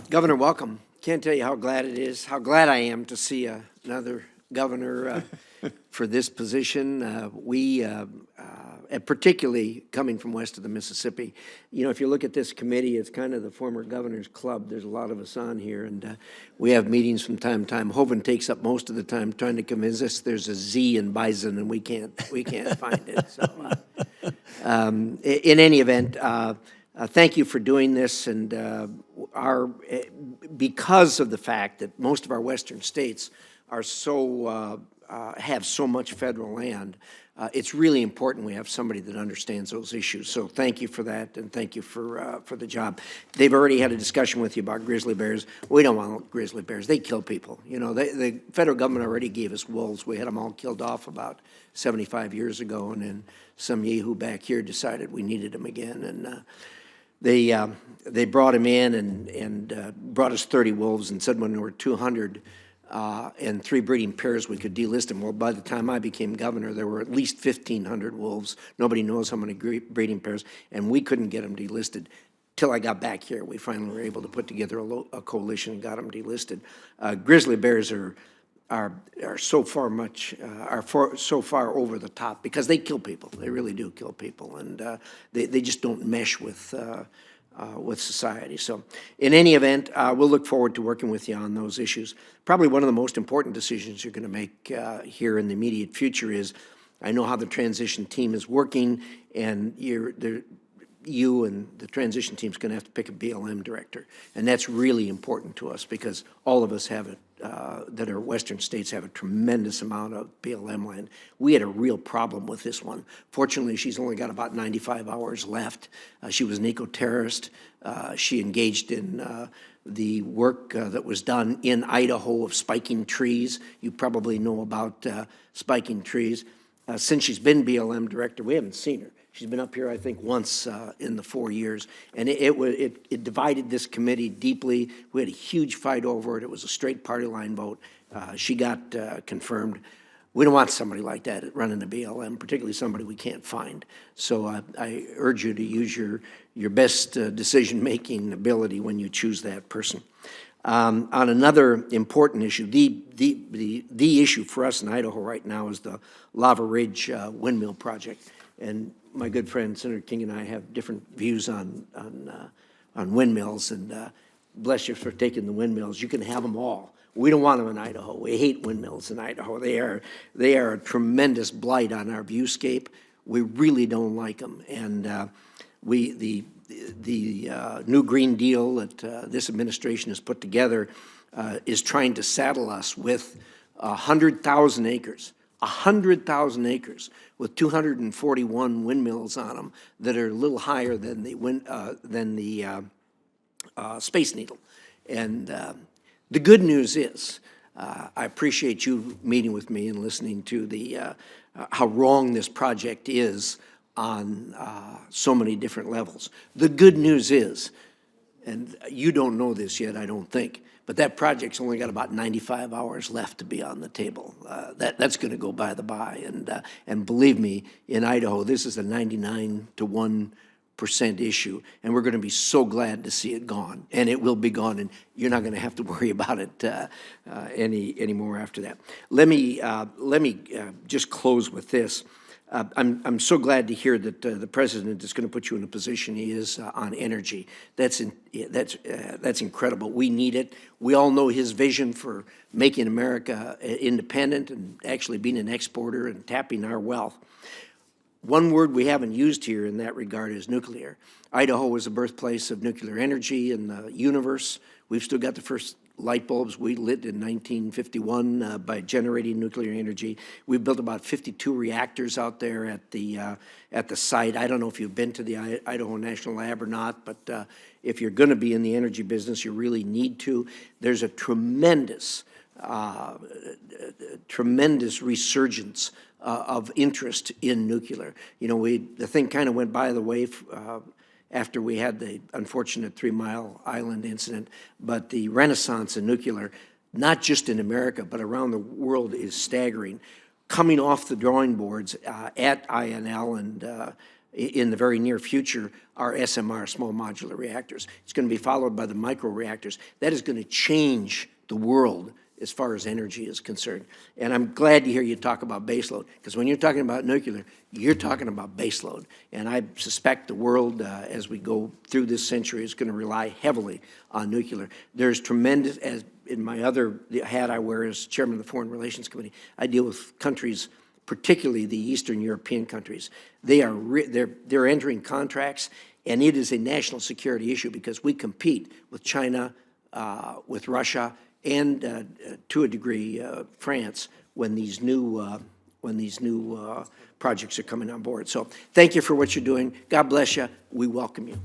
Governor, welcome. Can't tell you how glad I am to see another governor for this position. And particularly coming from west of the Mississippi. You know, if you look at this committee, it's kind of the former governor's club. There's a lot of us on here, and we have meetings from time to time. Hovind takes up most of the time trying to convince us there's a Z in bison, and we can't find it. So, in any event, thank you for doing this, and because of the fact that most of our western states are have so much federal land, it's really important we have somebody that understands those issues. So thank you for that, and thank you for the job. They've already had a discussion with you about grizzly bears. We don't want grizzly bears. They kill people. You know, the federal government already gave us wolves. We had them all killed off about 75 years ago, and then some yahoo back here decided we needed them again, and they brought him in and brought us 30 wolves and said when there were 200 and 3 breeding pairs we could delist them. Well, by the time I became governor, there were at least 1,500 wolves. Nobody knows how many breeding pairs, and we couldn't get them delisted. Till I got back here, we finally were able to put together a coalition and got them delisted. Grizzly bears are so far over the top because they kill people. They really do kill people, and they just don't mesh with society. So in any event, we'll look forward to working with you on those issues. Probably one of the most important decisions you're going to make here in the immediate future is, I know how the transition team is working, and you and the transition team is going to have to pick a BLM director. And that's really important to us because all of us have it, that are western states have a tremendous amount of BLM land. We had a real problem with this one. Fortunately, she's only got about 95 hours left. She was an eco-terrorist. She engaged in the work that was done in Idaho of spiking trees. You probably know about spiking trees. Since she's been BLM director, we haven't seen her. She's been up here, I think, once in the 4 years, and it divided this committee deeply. We had a huge fight over it. It was a straight party line vote. She got confirmed. We don't want somebody like that running the BLM, particularly somebody we can't find. So I urge you to use your best decision-making ability when you choose that person. On another important issue, the issue for us in Idaho right now is the Lava Ridge windmill project. And my good friend Senator King and I have different views on windmills, and bless you for taking the windmills. You can have them all. We don't want them in Idaho. We hate windmills in Idaho. They are a tremendous blight on our viewscape. We really don't like them, and the new Green Deal that this administration has put together is trying to saddle us with 100,000 acres. 100,000 acres with 241 windmills on them that are a little higher than the Space Needle. And the good news is, I appreciate you meeting with me and listening to how wrong this project is on so many different levels. The good news is, and you don't know this yet, I don't think, but that project's only got about 95 hours left to be on the table. That's going to go by the by, and believe me, in Idaho, this is a 99 to 1% issue, and we're going to be so glad to see it gone, and it will be gone, and you're not going to have to worry about it anymore after that. Let me just close with this. I'm so glad to hear that the president is going to put you in a position he is on energy. That's incredible. We need it. We all know his vision for making America independent and actually being an exporter and tapping our wealth. One word we haven't used here in that regard is nuclear. Idaho was the birthplace of nuclear energy in the universe. We've still got the first light bulbs we lit in 1951 by generating nuclear energy. We've built about 52 reactors out there at the site. I don't know if you've been to the Idaho National Lab or not, but if you're going to be in the energy business, you really need to. There's a tremendous resurgence of interest in nuclear. You know, the thing kind of went by the way after we had the unfortunate 3 Mile Island incident, but the renaissance in nuclear, not just in America, but around the world, is staggering. Coming off the drawing boards at INL in the very near future are SMR, small modular reactors. It's going to be followed by the microreactors. That is going to change the world as far as energy is concerned. And I'm glad to hear you talk about baseload, because when you're talking about nuclear, you're talking about baseload. And I suspect the world, as we go through this century, is going to rely heavily on nuclear. There's tremendous, as in my other hat I wear as chairman of the Foreign Relations Committee, I deal with countries, particularly the Eastern European countries. They're entering contracts, and it is a national security issue because we compete with China, with Russia, and to a degree France when these new projects are coming on board. So thank you for what you're doing. God bless you. We welcome you.